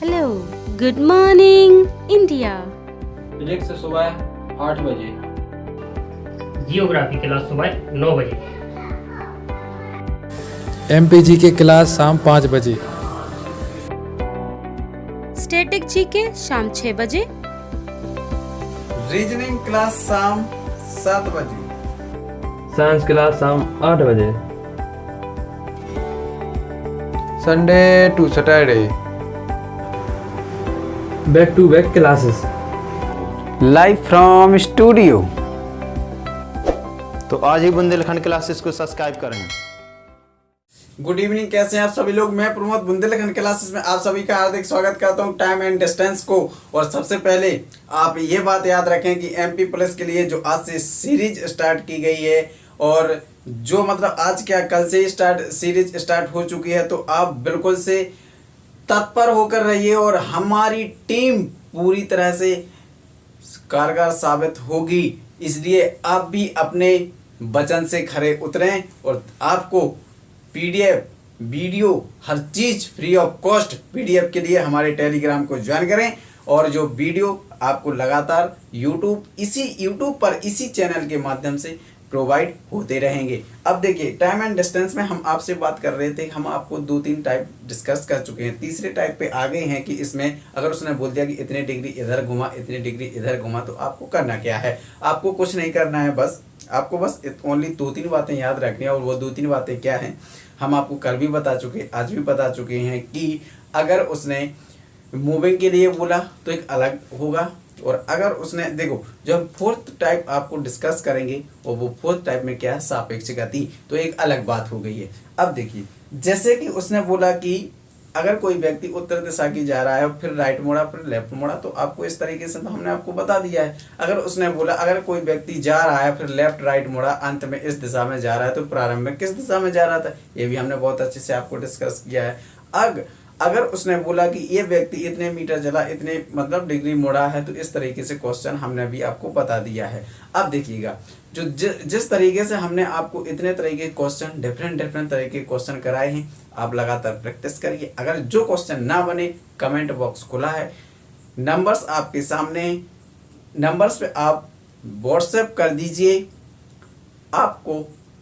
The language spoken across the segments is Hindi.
Hello, good morning India. Physics सुबह 8 बजे। जियोग्राफी क्लास सुबह 9 बजे। एमपीजी की क्लास शाम 5 बजे। स्टैटिक जीके शाम 6 बजे। रीजनिंग क्लास शाम 7 बजे। साइंस क्लास शाम 8 बजे। Sunday to Saturday back to back classes. Live from studio. तो आज ही बुंदेलखंड क्लासेस को सब्सक्राइब करें। गुड इवनिंग, कैसे हैं आप सभी लोग। मैं प्रमोद बुंदेलखंड क्लासेस में आप सभी का हार्दिक स्वागत करता हूं टाइम एंड डिस्टेंस को। और सबसे पहले आप ये बात याद रखें कि एमपी प्लस के लिए जो आज से सीरीज स्टार्ट की गई है और जो मतलब आज क्या कल से सीरीज स्टार्ट हो चुकी है, तो आप बिल्कुल से तत्पर होकर रहिए और हमारी टीम पूरी तरह से कारगर साबित होगी। इसलिए आप भी अपने वचन से खरे उतरें और आपको पीडीएफ वीडियो हर चीज फ्री ऑफ कॉस्ट पीडीएफ के लिए हमारे टेलीग्राम को ज्वाइन करें। और जो वीडियो आपको लगातार यूट्यूब पर इसी चैनल के माध्यम से प्रोवाइड होते रहेंगे। अब देखिए, टाइम एंड डिस्टेंस में हम आपसे बात कर रहे थे, हम आपको 2-3 टाइप डिस्कस कर चुके हैं। तीसरे टाइप पे आ गए हैं कि इसमें अगर उसने बोल दिया कि इतने डिग्री इधर घुमा, इतने डिग्री इधर घुमा, तो आपको करना क्या है। आपको कुछ नहीं करना है, आपको बस ओनली 2-3 बातें याद रखनी है। और वो 2-3 बातें क्या हैं, हम आपको कल भी बता चुके, आज भी बता चुके हैं कि अगर उसने मूविंग के लिए बोला तो एक अलग होगा, और अगर उसने देखो जो हम फोर्थ टाइप आपको डिस्कस करेंगे और वो फोर्थ टाइप में क्या है, सापेक्ष गति, तो एक अलग बात हो गई है। अब देखिए, जैसे कि उसने बोला कि अगर कोई व्यक्ति उत्तर दिशा की जा रहा है और फिर राइट मोड़ा फिर लेफ्ट मोड़ा, तो आपको इस तरीके से तो हमने आपको बता दिया है। अगर उसने बोला अगर कोई व्यक्ति जा रहा है फिर लेफ्ट राइट मोड़ा, अंत में इस दिशा में जा रहा है, तो प्रारंभ में किस दिशा में जा रहा था, ये भी हमने बहुत अच्छे से आपको डिस्कस किया है। अगर उसने बोला कि ये व्यक्ति इतने मीटर चला, इतने मतलब डिग्री मोड़ा है, तो इस तरीके से क्वेश्चन हमने भी आपको बता दिया है। अब देखिएगा, जो जिस तरीके से हमने आपको इतने तरह के क्वेश्चन डिफरेंट तरह के क्वेश्चन कराए हैं, आप लगातार प्रैक्टिस करिए। अगर जो क्वेश्चन ना बने, कमेंट बॉक्स खुला है, नंबर्स आपके सामने, नंबर्स पे आप व्हाट्सएप कर दीजिए। आपको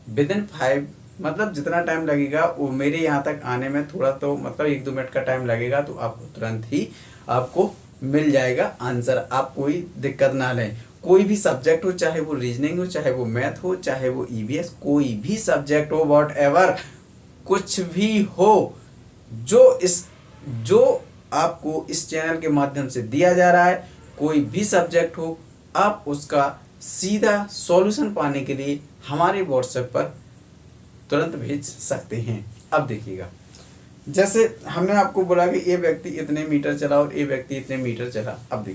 विदिन 5 मतलब जितना टाइम लगेगा वो मेरे यहाँ तक आने में थोड़ा तो मतलब 1-2 मिनट का टाइम लगेगा, तो आपको तुरंत ही आपको मिल जाएगा आंसर। आप कोई दिक्कत ना लें। कोई भी सब्जेक्ट हो, चाहे वो रीजनिंग हो, चाहे वो मैथ हो, चाहे वो ईवीएस, कोई भी सब्जेक्ट हो, वॉट एवर कुछ भी हो, जो आपको इस चैनल के माध्यम से दिया जा रहा है, कोई भी सब्जेक्ट हो, आप उसका सीधा सॉल्यूशन पाने के लिए हमारे व्हाट्सएप पर तुरंत भेज सकते हैं। अब देखिएगा, जैसे हमने आपको बोला कि ये व्यक्ति इतने मीटर चला और ये व्यक्ति इतने मीटर चला। अब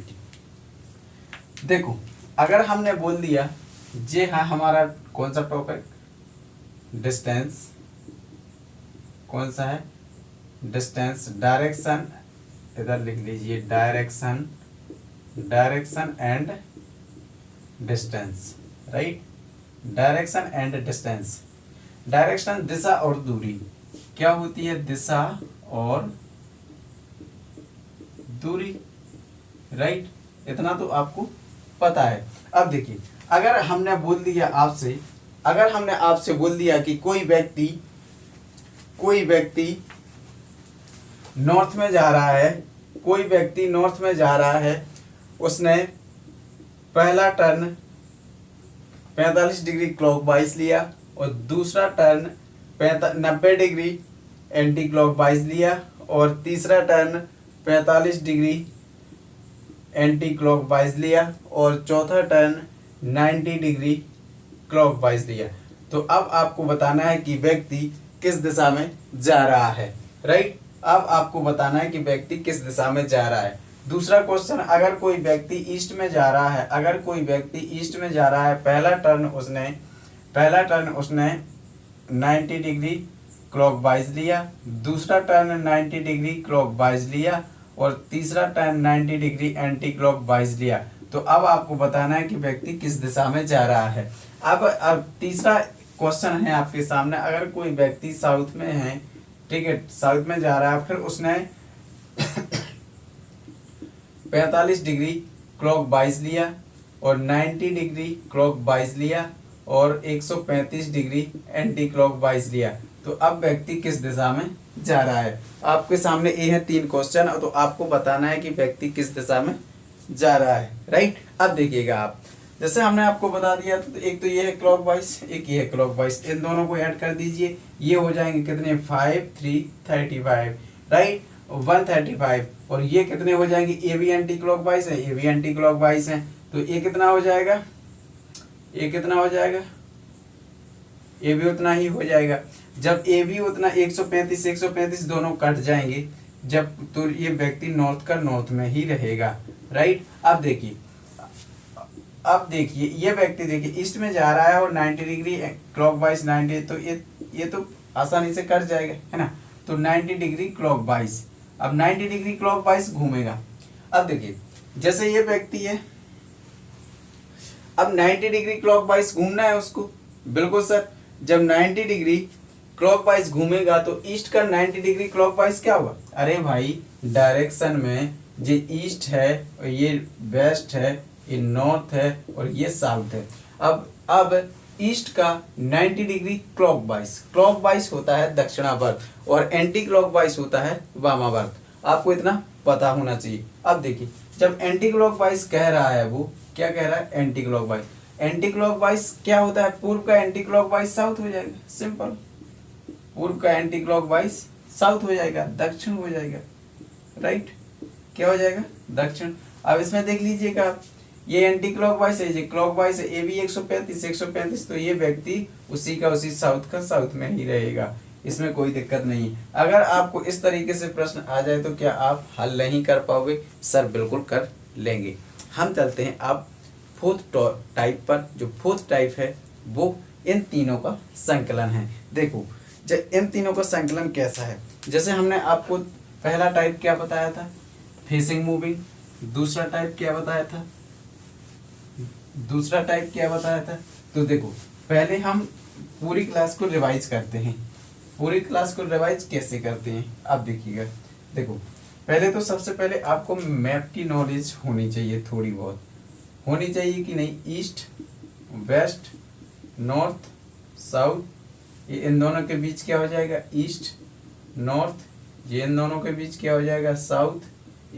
देखो अगर हमने बोल दिया जे हाँ, हमारा कौन सा टॉपिक, डिस्टेंस, कौन सा है, डिस्टेंस, डायरेक्शन, इधर लिख लीजिए direction and distance, right. Direction and distance, direction दिशा और दूरी, क्या होती है, दिशा और दूरी, राइट। इतना तो आपको पता है। अब देखिए, अगर हमने आपसे बोल दिया कि कोई व्यक्ति नॉर्थ में जा रहा है, उसने पहला टर्न 45 डिग्री क्लॉकवाइज लिया और दूसरा टर्न 90 डिग्री एंटी क्लॉकवाइज लिया और तीसरा टर्न 45 डिग्री एंटी क्लॉकवाइज लिया और चौथा टर्न 90 डिग्री क्लॉकवाइज लिया। तो अब आपको बताना है कि व्यक्ति किस दिशा में जा रहा है, राइट। अब आपको बताना है कि व्यक्ति किस दिशा में जा रहा है। दूसरा क्वेश्चन, अगर कोई व्यक्ति ईस्ट में जा रहा है, पहला टर्न उसने 90 डिग्री क्लॉकवाइज लिया, दूसरा टर्न 90 डिग्री क्लॉकवाइज लिया और तीसरा टर्न 90 डिग्री एंटी क्लॉकवाइज लिया। तो अब आपको बताना है कि व्यक्ति किस दिशा में जा रहा है। अब तीसरा क्वेश्चन है आपके सामने, अगर कोई व्यक्ति साउथ में है, ठीक है, साउथ में जा रहा है, फिर उसने 45 डिग्री क्लॉकवाइज लिया और 90 डिग्री क्लॉकवाइज लिया और 135 डिग्री एंटी क्लॉकवाइज लिया, तो अब व्यक्ति किस दिशा में जा रहा है। आपके सामने ये है 3 क्वेश्चन, तो आपको बताना है कि व्यक्ति किस दिशा में जा रहा है, राइट। अब देखिएगा आप, जैसे हमने आपको बता दिया, तो एक तो ये है क्लॉकवाइज, एक ये है क्लॉकवाइज, इन दोनों को ऐड कर दीजिए, ये हो जाएंगे कितने 5 3 35, राइट 135, और ये कितने हो जाएंगे, ये भी एंटी क्लॉकवाइज है, ये भी एंटी क्लॉकवाइज है, तो ये कितना हो जाएगा, ये कितना हो जाएगा, ये भी उतना ही हो जाएगा। जब ए भी उतना 135 दोनों कट जाएंगे जब, तो ये व्यक्ति नॉर्थ का नॉर्थ में ही रहेगा, राइट। अब देखिए ये व्यक्ति देखिए ईस्ट में जा रहा है और 90 डिग्री क्लॉकवाइज 90, तो ये तो आसानी से कट जाएगा, है ना। तो 90 डिग्री क्लॉकवाइज, अब 90 डिग्री क्लॉकवाइज घूमेगा। अब देखिए जैसे ये व्यक्ति है, अब 90 डिग्री क्लॉकवाइज घूमना है उसको, बिल्कुल सर। जब 90 डिग्री क्लॉकवाइज घूमेगा तो ईस्ट का 90 डिग्री क्लॉकवाइज क्या होगा, अरे भाई डायरेक्शन में ये ईस्ट है और ये वेस्ट है, ये नॉर्थ है और ये साउथ है। अब ईस्ट का 90 डिग्री क्लॉकवाइज होता है दक्षिणावर्त और एंटी क्लॉकवाइज होता है वामावर्त, आपको इतना पता होना चाहिए। अब देखिए जब एंटी क्लॉकवाइज कह रहा है, वो क्या कह रहा है, एंटी क्लॉकवाइज। एंटी क्लॉकवाइज क्या होता है, पूर्व का एंटी क्लॉकवाइज साउथ हो जाएगा, सिंपल। पूर्व का एंटी क्लॉकवाइज साउथ हो जाएगा, दक्षिण हो जाएगा, राइट। क्या हो जाएगा, दक्षिण। अब इसमें देख लीजिएगा आप, ये एंटी क्लॉकवाइज है, ये क्लॉकवाइज है, ये भी 135, तो ये व्यक्ति उसी का उसी साउथ का साउथ में ही रहेगा, इसमें कोई दिक्कत नहीं है। अगर आपको इस तरीके से प्रश्न आ जाए तो क्या आप हल नहीं कर पाओगे, सर बिल्कुल कर लेंगे। हम चलते हैं अब फोर्थ टाइप पर। जो फोर्थ टाइप है वो इन तीनों का संकलन है। देखो इन तीनों का संकलन कैसा है, जैसे हमने आपको पहला टाइप क्या बताया था, फेसिंग मूविंग। दूसरा टाइप क्या बताया था, तो देखो पहले हम पूरी क्लास को रिवाइज करते हैं। पूरी क्लास को रिवाइज कैसे करते हैं, अब देखिएगा। देखो पहले तो सबसे पहले आपको मैप की नॉलेज होनी चाहिए, थोड़ी बहुत होनी चाहिए कि नहीं। ईस्ट वेस्ट नॉर्थ साउथ, ये इन दोनों के बीच क्या हो जाएगा, ईस्ट नॉर्थ, ये इन दोनों के बीच क्या हो जाएगा, south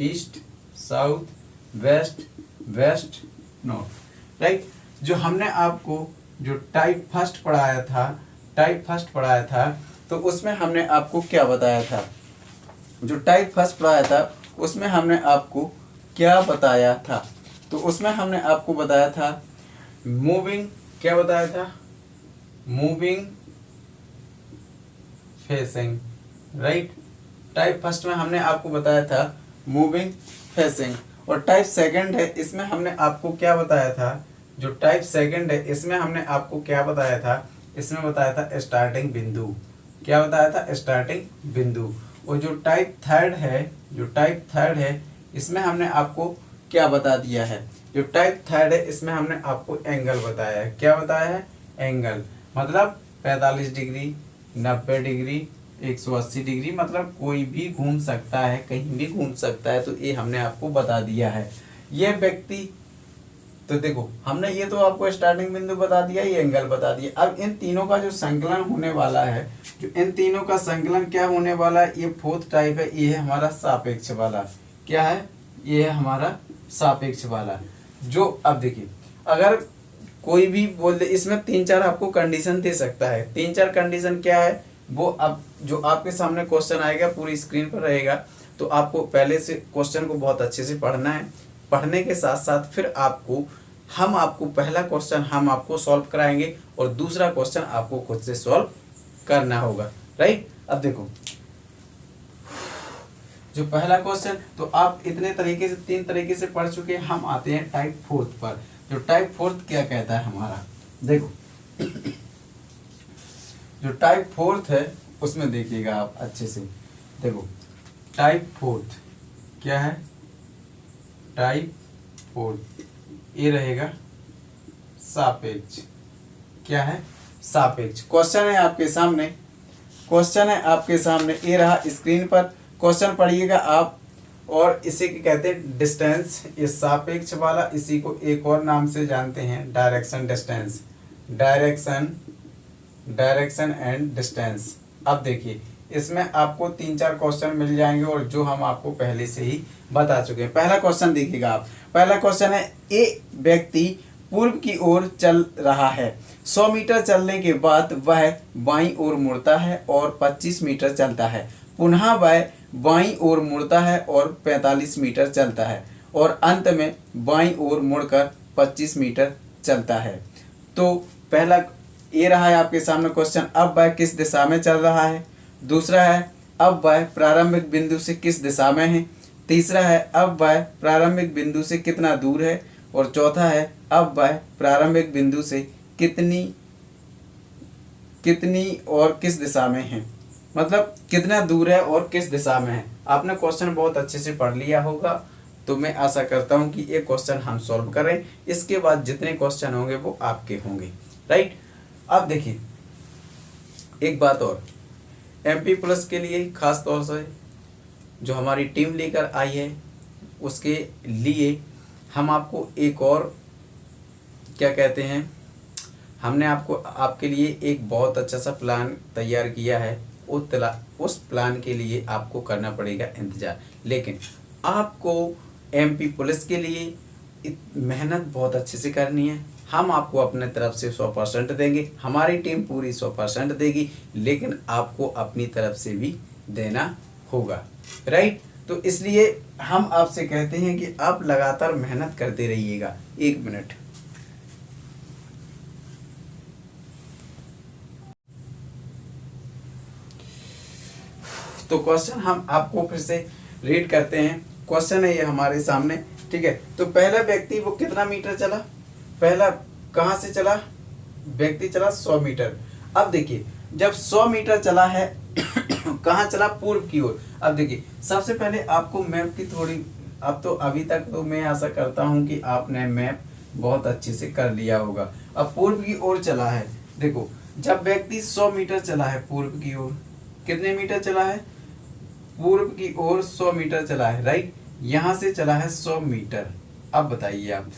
east south west west north, right. जो हमने आपको जो टाइप फर्स्ट पढ़ाया था, तो उसमें हमने आपको क्या बताया था, जो टाइप फर्स्ट पढ़ाया था उसमें हमने आपको क्या बताया था, तो उसमें हमने आपको बताया था मूविंग, क्या बताया था, moving facing, right. Type first में हमने आपको बताया था मूविंग फेसिंग, और टाइप सेकंड है, इसमें हमने आपको क्या बताया था, जो टाइप सेकंड है इसमें हमने आपको क्या बताया था, इसमें बताया था स्टार्टिंग बिंदु, क्या बताया था, स्टार्टिंग बिंदु। और जो टाइप थर्ड है इसमें हमने आपको क्या बता दिया है, जो टाइप थर्ड है इसमें हमने आपको एंगल बताया है, क्या बताया है, एंगल, मतलब 45 डिग्री 90 डिग्री 180 डिग्री, मतलब कोई भी घूम सकता है, कहीं भी घूम सकता है, तो ये हमने आपको बता दिया है। ये व्यक्ति, तो देखो हमने ये तो आपको स्टार्टिंग बिंदु बता दिया, ये एंगल बता दिया। अब इन तीनों का जो संकलन होने वाला है, जो इन तीनों का संकलन क्या होने वाला है, ये फोर्थ टाइप है, ये है हमारा सापेक्ष वाला, क्या है, ये है हमारा सापेक्ष वाला। जो अब देखिए अगर कोई भी बोल दे, इसमें 3-4 आपको कंडीशन दे सकता है। 3-4 कंडीशन क्या है, वो अब जो आपके सामने क्वेश्चन आएगा पूरी स्क्रीन पर रहेगा, तो आपको पहले से क्वेश्चन को बहुत अच्छे से पढ़ना है। पढ़ने के साथ साथ फिर हम आपको पहला क्वेश्चन हम आपको सॉल्व कराएंगे और दूसरा क्वेश्चन आपको खुद से सॉल्व करना होगा, राइट। अब देखो जो पहला क्वेश्चन, तो आप इतने तरीके से 3 तरीके से पढ़ चुके हैं। हम आते हैं टाइप फोर्थ पर। जो टाइप फोर्थ क्या कहता है हमारा, देखो जो टाइप फोर्थ है उसमें देखिएगा आप अच्छे से। देखो टाइप फोर्थ क्या है, टाइप फोर्थ ये रहेगा सापेक्ष, क्या है, सापेक्ष। क्वेश्चन है आपके सामने, ये रहा स्क्रीन पर। क्वेश्चन पढ़िएगा आप, और इसी के कहते हैं डिस्टेंस। ये सापेक्ष वाला, इसी को एक और नाम से जानते हैं direction distance, direction and distance. अब देखिए इसमें आपको 3-4 क्वेश्चन मिल जाएंगे और जो हम आपको पहले से ही बता चुके हैं। पहला क्वेश्चन देखिएगा आप, पहला क्वेश्चन है ए व्यक्ति पूर्व की ओर चल रहा है, 100 मीटर चलने के बाद वह बाईं ओर मुड़ता है और 25 मीटर चलता है, पुनः वह बाईं ओर मुड़ता है और 45 मीटर चलता है और अंत में बाईं ओर मुड़कर 25 मीटर चलता है। तो पहला ये रहा है आपके सामने क्वेश्चन। अब वह किस दिशा में चल रहा है। दूसरा है अब वह प्रारंभिक बिंदु से किस दिशा में है। तीसरा है अब वह प्रारंभिक बिंदु से कितना दूर है। और चौथा है अब वह प्रारंभिक बिंदु से कितनी और किस दिशा में है, मतलब कितना दूर है और किस दिशा में है। आपने क्वेश्चन बहुत अच्छे से पढ़ लिया होगा, तो मैं आशा करता हूं कि ये क्वेश्चन हम सॉल्व करें। इसके बाद जितने क्वेश्चन होंगे वो आपके होंगे, राइट। अब देखिए एक बात और, एमपी प्लस के लिए खास तौर से जो हमारी टीम लेकर आई है उसके लिए हम आपको एक और क्या कहते हैं, हमने आपके लिए एक बहुत अच्छा सा प्लान तैयार किया है। उस प्लान के लिए आपको करना पड़ेगा इंतज़ार, लेकिन आपको एमपी पुलिस के लिए मेहनत बहुत अच्छे से करनी है। हम आपको अपने तरफ से 100% देंगे, हमारी टीम पूरी 100% देगी, लेकिन आपको अपनी तरफ से भी देना होगा, राइट। तो इसलिए हम आपसे कहते हैं कि आप लगातार मेहनत करते रहिएगा। 1 मिनट। तो क्वेश्चन हम आपको फिर से रीड करते हैं। क्वेश्चन है ये हमारे सामने, ठीक है। तो पहला व्यक्ति वो कितना मीटर चला, पहला कहाँ से चला, व्यक्ति चला 100 मीटर। अब देखिए जब 100 मीटर चला है कहाँ चला, पूर्व की ओर। अब देखिए सबसे पहले आपको मैप की थोड़ी, अब तो अभी तक तो मैं आशा करता हूँ कि आपने मैप बहुत अच्छे से कर लिया होगा। अब पूर्व की ओर चला है, देखो जब व्यक्ति 100 मीटर चला है पूर्व की ओर, कितने मीटर चला है, पूर्व की ओर 100 मीटर चला है, राइट। यहाँ से चला है 100 मीटर। अब बताइए आप,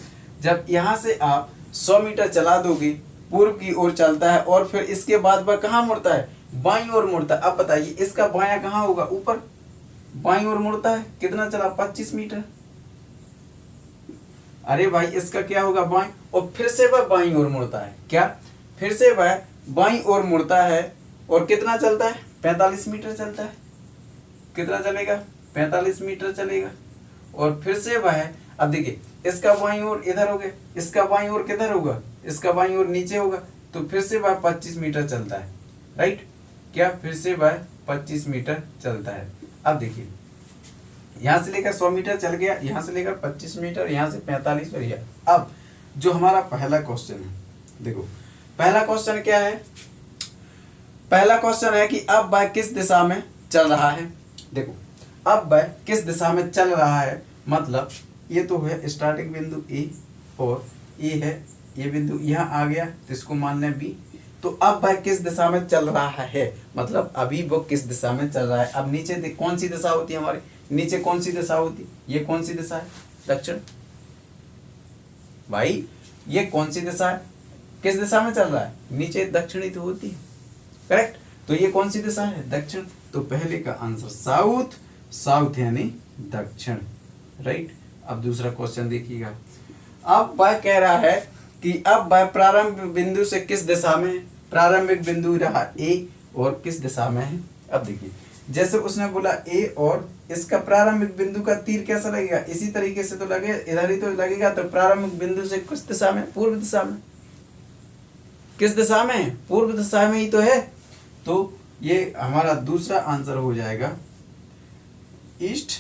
जब यहाँ से आप 100 मीटर चला दोगे, पूर्व की ओर चलता है और फिर इसके बाद वह कहाँ मुड़ता है, बाईं ओर मुड़ता है। अब बताइए इसका बायां कहाँ होगा, ऊपर, बाईं ओर मुड़ता है, कितना चला 25 मीटर। अरे भाई इसका क्या होगा, बाईं, और फिर से वह बाईं ओर मुड़ता है, क्या, फिर से वह बाईं ओर मुड़ता है और कितना चलता है, 45 मीटर चलता है। कितना चलेगा, 45 मीटर चलेगा। और फिर से वह, अब देखिए इसका बाईं ओर इधर हो गया, इसका बाईं ओर किधर होगा, इसका बाईं ओर नीचे होगा, तो फिर से वह 25 मीटर चलता है, राइट। क्या, फिर से वह 25 मीटर चलता है। अब देखिए यहाँ से लेकर 100 मीटर चल गया, यहाँ से लेकर 25 मीटर, यहाँ से 45 पर गया। अब जो हमारा पहला क्वेश्चन है, देखो पहला क्वेश्चन क्या है, पहला क्वेश्चन है कि अब वह किस दिशा में चल रहा है। देखो अब वह किस दिशा में चल रहा है, मतलब ये तो है स्टार्टिंग बिंदु ए और ये है ये बिंदु यहाँ आ गया, तो इसको मान लें बी। तो अब वह किस दिशा में चल रहा है, मतलब अभी वो किस दिशा में चल रहा है। अब नीचे कौन सी दिशा होती है हमारी, नीचे कौन सी दिशा होती है, ये कौन सी दिशा है, दक्षिण। भाई ये कौन सी दिशा है, किस दिशा में चल रहा है, नीचे दक्षिणी तो होती है, करेक्ट। तो ये कौन सी दिशा है, दक्षिण। तो पहले का आंसर साउथ, साउथ यानी दक्षिण, राइट। अब दूसरा क्वेश्चन देखिएगा। अब वह कह रहा है कि अब वह प्रारंभिक बिंदु से किस दिशा में है, प्रारंभिक बिंदु रहा ए और किस दिशा में है। अब देखिए जैसे उसने बोला ए और इसका प्रारंभिक बिंदु का तीर कैसा लगेगा, इसी तरीके से तो लगे, इधर ही तो लगेगा। तो प्रारंभिक बिंदु से किस दिशा में, पूर्व दिशा में, किस दिशा में है, पूर्व दिशा में ही तो है। तो ये हमारा दूसरा आंसर हो जाएगा ईस्ट,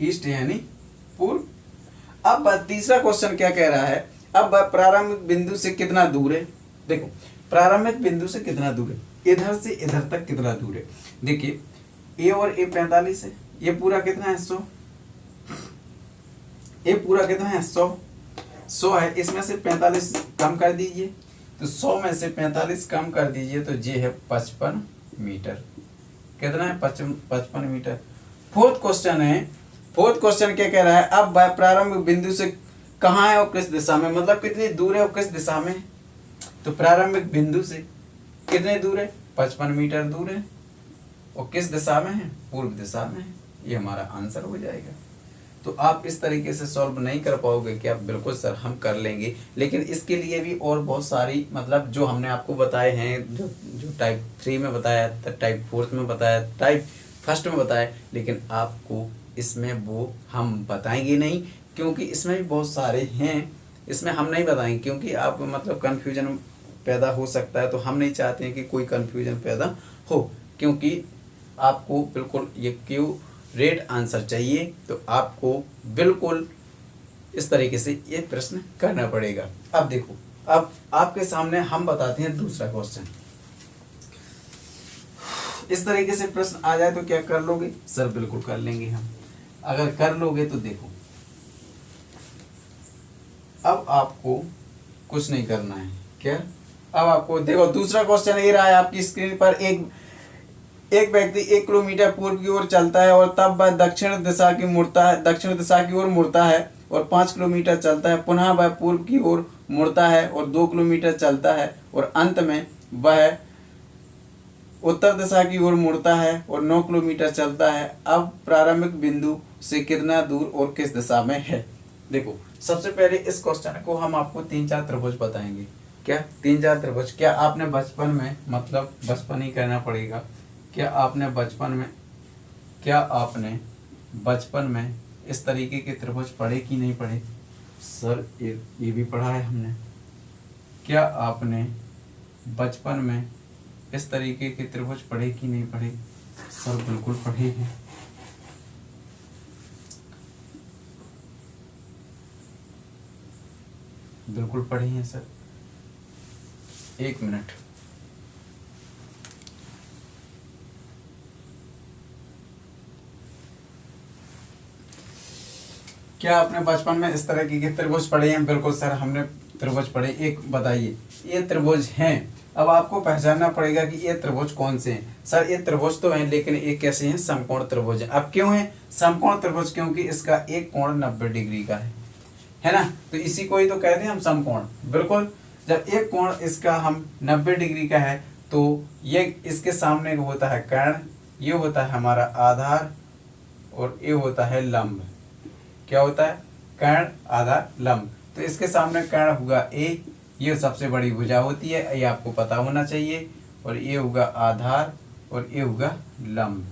ईस्ट यानी पूर्व। अब तीसरा क्वेश्चन क्या कह रहा है, अब प्रारंभिक बिंदु से कितना दूर है। देखो प्रारंभिक बिंदु से कितना दूर है, इधर से इधर तक कितना दूर है। देखिए ए और ए 45 है, ये पूरा कितना है 100, ये पूरा कितना है 100 है। इसमें से 45 कम कर दीजिए, तो 100 में से 45 कम कर दीजिए, तो ये है 55 मीटर। कितना है 55 मीटर। फोर्थ क्वेश्चन क्या कह रहा है, अब वह प्रारंभिक बिंदु से कहाँ है और किस दिशा में, मतलब कितनी दूर है और किस दिशा में। तो प्रारंभिक बिंदु से कितने दूर है, 55 मीटर दूर है, और किस दिशा में है, पूर्व दिशा में है। ये हमारा आंसर हो जाएगा। तो आप इस तरीके से सॉल्व नहीं कर पाओगे कि आप बिल्कुल सर हम कर लेंगे, लेकिन इसके लिए भी और बहुत सारी मतलब जो हमने आपको बताए हैं, जो टाइप 3 में बताया, टाइप 4 में बताया, टाइप 1 में बताया, लेकिन आपको इसमें वो हम बताएंगे नहीं, क्योंकि इसमें भी बहुत सारे हैं, इसमें हम नहीं बताएंगे क्योंकि आप मतलब कन्फ्यूजन पैदा हो सकता है। तो हम नहीं चाहते हैं कि कोई कन्फ्यूजन पैदा हो, क्योंकि आपको बिल्कुल एक्यूरेट आंसर चाहिए। तो आपको बिल्कुल इस तरीके से ये प्रश्न करना पड़ेगा। अब देखो, अब आपके सामने हम बताते हैं दूसरा क्वेश्चन। इस तरीके से प्रश्न आ जाए तो क्या कर लोगे सर? बिल्कुल कर लेंगे हम। अगर कर लोगे तो देखो, अब आपको कुछ नहीं करना है। क्या? अब आपको देखो दूसरा क्वेश्चन ये रहा है आपकी स्क्रीन पर। एक व्यक्ति 1 किलोमीटर पूर्व की ओर चलता है और तब वह दक्षिण दिशा की ओर मुड़ता है और 5 किलोमीटर चलता है। पुनः वह पूर्व की ओर मुड़ता है और 2 किलोमीटर चलता है और अंत में वह उत्तर दिशा की ओर मुड़ता है और 9 किलोमीटर चलता है। अब प्रारंभिक बिंदु से कितना दूर और किस दिशा में है? देखो, सबसे पहले इस क्वेश्चन को हम आपको 3-4 त्रिभुज बताएंगे। क्या 3-4 त्रिभुज? क्या आपने बचपन में, मतलब बचपन ही कहना पड़ेगा, क्या आपने बचपन में इस तरीके के त्रिभुज पढ़े कि नहीं पढ़े? सर ये भी पढ़ा है हमने। क्या आपने बचपन में इस तरीके के त्रिभुज पढ़े कि नहीं पढ़े? सर बिल्कुल पढ़े हैं। बिल्कुल पढ़े हैं सर। 1 मिनट। क्या आपने बचपन में इस तरह के त्रिभुज पढ़े हैं? बिल्कुल सर, हमने त्रिभुज पढ़े। एक बताइए, ये त्रिभुज हैं। अब आपको पहचानना पड़ेगा कि ये त्रिभुज कौन से हैं। सर ये त्रिभुज तो हैं, लेकिन ये कैसे हैं? समकोण त्रिभुज हैं। अब क्यों है समकोण त्रिभुज? क्योंकि इसका एक कोण 90 डिग्री का है ना, तो इसी को ही तो कहते हैं हम समकोण। बिल्कुल, जब एक कोण इसका हम 90 डिग्री का है तो ये इसके सामने होता है कर्ण, ये होता है हमारा आधार, और ये होता है लंब। क्या होता है? कर्ण, आधार, लंब। तो इसके सामने कर्ण होगा ए, ये सबसे बड़ी भुजा होती है, ये आपको पता होना चाहिए, और ये होगा आधार और ये होगा लंब,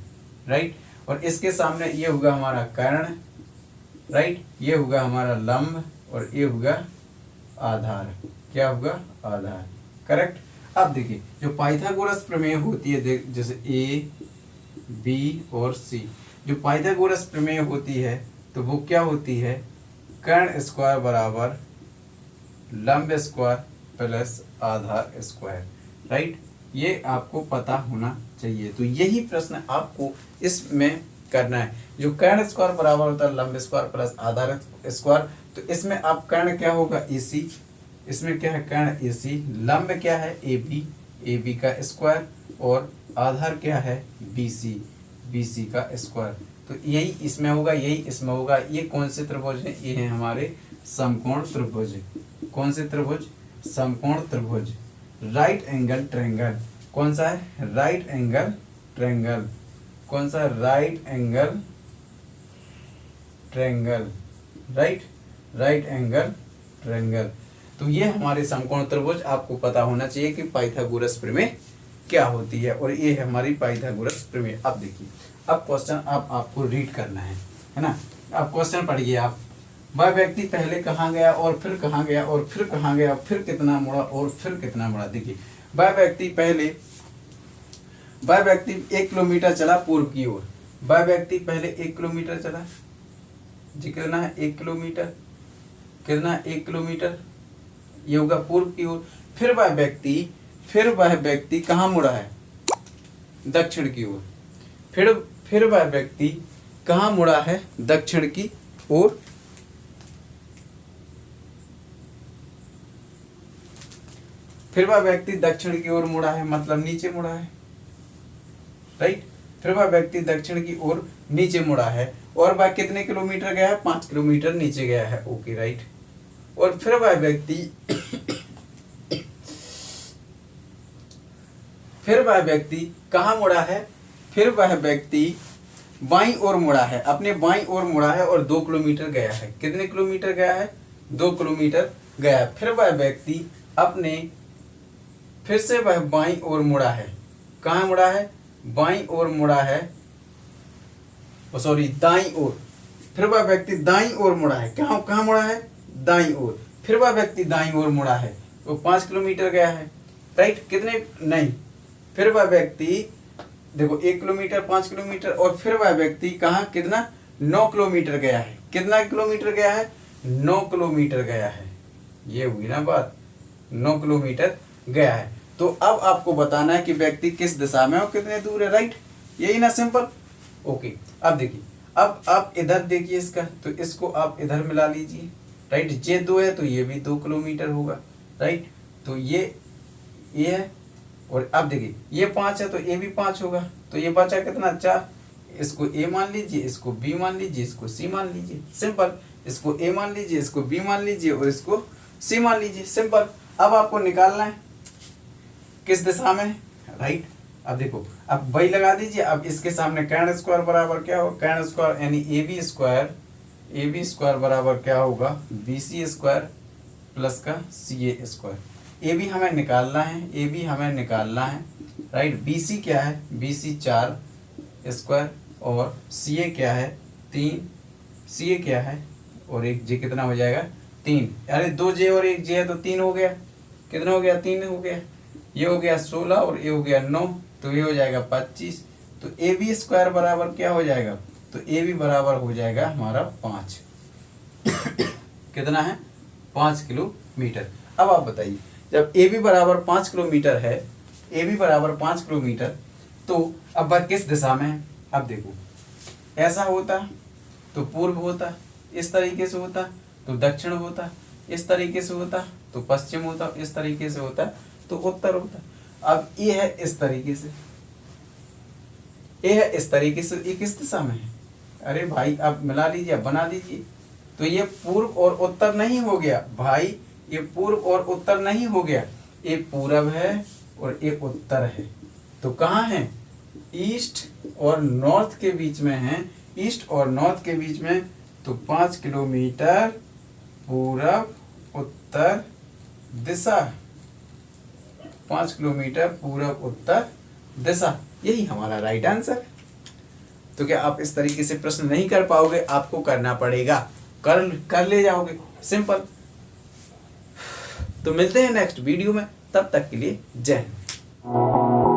राइट। और इसके सामने ये होगा हमारा कर्ण, राइट, ये होगा हमारा लंब और ये होगा आधार। क्या होगा? आधार, करेक्ट। अब देखिए, जो पाइथागोरस प्रमेय होती है, जैसे ए, बी और सी, जो पाइथागोरस प्रमेय होती है तो वो क्या होती है? कर्ण स्क्वायर बराबर लंब स्क्वायर प्लस आधार स्क्वायर, राइट। ये आपको पता होना चाहिए। तो यही प्रश्न आपको इसमें करना है। जो कर्ण स्क्वायर बराबर होता है लंब स्क्वायर प्लस आधार स्क्वायर, तो इसमें आप कर्ण क्या होगा? AC। इसमें क्या है? कर्ण AC। लंब क्या है? AB का स्क्वायर, और आधार क्या है? BC का स्क्वायर। तो यही इसमें होगा, यही इसमें होगा। ये कौन से त्रिभुज हैं? ये हैं हमारे समकोण त्रिभुज। कौन से त्रिभुज? समकोण त्रिभुज। Right angle triangle. कौन सा है? Right angle triangle. कौन सा? Right angle triangle, right angle triangle. तो ये हमारे समकोण त्रिभुज। आपको पता होना चाहिए कि पाइथागोरस प्रमेय क्या होती है, और ये है हमारी पाइथागोरस प्रमेय। अब देखिए, अब क्वेश्चन आपको रीड करना है ना। अब क्वेश्चन पढ़िए आप। वह व्यक्ति पहले कहाँ गया और फिर कहाँ गया और फिर कहाँ गया, फिर कितना मुड़ा और फिर कितना मुड़ा। देखिए, वह व्यक्ति 1 किलोमीटर चला पूर्व की ओर। वह व्यक्ति पहले 1 किलोमीटर चला जी। कितना है? 1 किलोमीटर। कितना? 1 किलोमीटर। ये होगा पूर्व की ओर। फिर वह व्यक्ति कहाँ मुड़ा है? दक्षिण की ओर। फिर वह व्यक्ति कहाँ मुड़ा है? दक्षिण की ओर। फिर वह व्यक्ति दक्षिण की ओर मुड़ा है, मतलब नीचे मुड़ा है, राइट। फिर वह व्यक्ति दक्षिण की ओर नीचे मुड़ा है और वह कितने किलोमीटर गया है? 5 किलोमीटर नीचे गया है। Okay right. और फिर वह व्यक्ति कहाँ मुड़ा है? फिर वह व्यक्ति बाईं ओर मुड़ा है, अपने बाईं ओर मुड़ा है और 2 किलोमीटर गया है। कितने किलोमीटर गया है? 2 किलोमीटर गया है। फिर वह व्यक्ति फिर से वह बाईं ओर मुड़ा है। कहाँ मुड़ा है? बाईं ओर मुड़ा है, दाईं ओर। फिर वह व्यक्ति दाईं ओर मुड़ा है। कहाँ मुड़ा है? दाईं ओर। फिर वह व्यक्ति दाईं ओर मुड़ा है, वो 5 किलोमीटर गया है। राइट। कितने? नहीं, फिर वह व्यक्ति देखो 1 किलोमीटर, 5 किलोमीटर, और फिर वह व्यक्ति कहाँ कितना? 9 किलोमीटर गया है। कितना किलोमीटर गया है? 9 किलोमीटर गया है। ये हुई ना बात, 9 किलोमीटर गया है। तो अब आपको बताना है कि व्यक्ति किस दिशा में और कितने दूर है। राइट, यही ना, सिंपल। ओके, अब देखिए, अब आप इधर देखिए इसका, तो इसको आप इधर मिला लीजिए। राइट, ये 2 है तो ये भी 2 किलोमीटर होगा। राइट, तो ये है, और अब देखिए ये 5 है तो ये भी 5 होगा। तो ये बचा कितना? 4। इसको ए मान लीजिए, इसको बी मान लीजिए, इसको सी मान लीजिए। सिंपल। इसको ए मान लीजिए, इसको बी मान लीजिए और इसको सी मान लीजिए। सिंपल। अब आपको निकालना है किस दिशा में। राइट, अब देखो, अब वही लगा दीजिए। अब इसके सामने कर्ण स्क्वायर बराबर क्या होगा? कर्ण स्क्वायर यानी ए बी स्क्वायर बराबर क्या होगा? बी सी स्क्वायर प्लस का सी ए स्क्वायर। ए बी हमें निकालना है, राइट। बी सी क्या है? बी सी 4 स्क्वायर, और सी ए क्या है? 3। सी ए क्या है? और एक जे कितना हो जाएगा? 3। अरे 2 जे और 1 जे है तो 3 हो गया। कितना हो गया? 3 हो गया। ये हो गया 16 और ये हो गया 9, तो ये हो जाएगा 25। तो ए बी स्क्वायर बराबर क्या हो जाएगा? तो ए बी बराबर हो जाएगा हमारा 5। कितना है? 5 किलोमीटर। अब आप बताइए, जब ए बी बराबर 5 किलोमीटर है, ए बी बराबर 5 किलोमीटर, तो अब वह किस दिशा में है? अब देखो, ऐसा होता तो पूर्व होता, इस तरीके से होता तो दक्षिण होता, इस तरीके से होता तो पश्चिम होता, इस तरीके से होता तो उत्तर होता। अब ये है इस तरीके से, ये है इस तरीके से, ये किस दिशा में है? अरे भाई अब मिला लीजिए, बना लीजिए। तो ये पूर्व और उत्तर नहीं हो गया भाई, ये पूर्व और उत्तर नहीं हो गया, ये पूरब है और ये उत्तर है। तो कहाँ है? ईस्ट और नॉर्थ के बीच में है, ईस्ट और नॉर्थ के बीच में। तो 5 किलोमीटर पूरब उत्तर दिशा, 5 किलोमीटर पूरब उत्तर दिशा, यही हमारा राइट आंसर। तो क्या आप इस तरीके से प्रश्न नहीं कर पाओगे? आपको करना पड़ेगा, कर ले जाओगे, सिंपल। तो मिलते हैं नेक्स्ट वीडियो में, तब तक के लिए जय हिंद।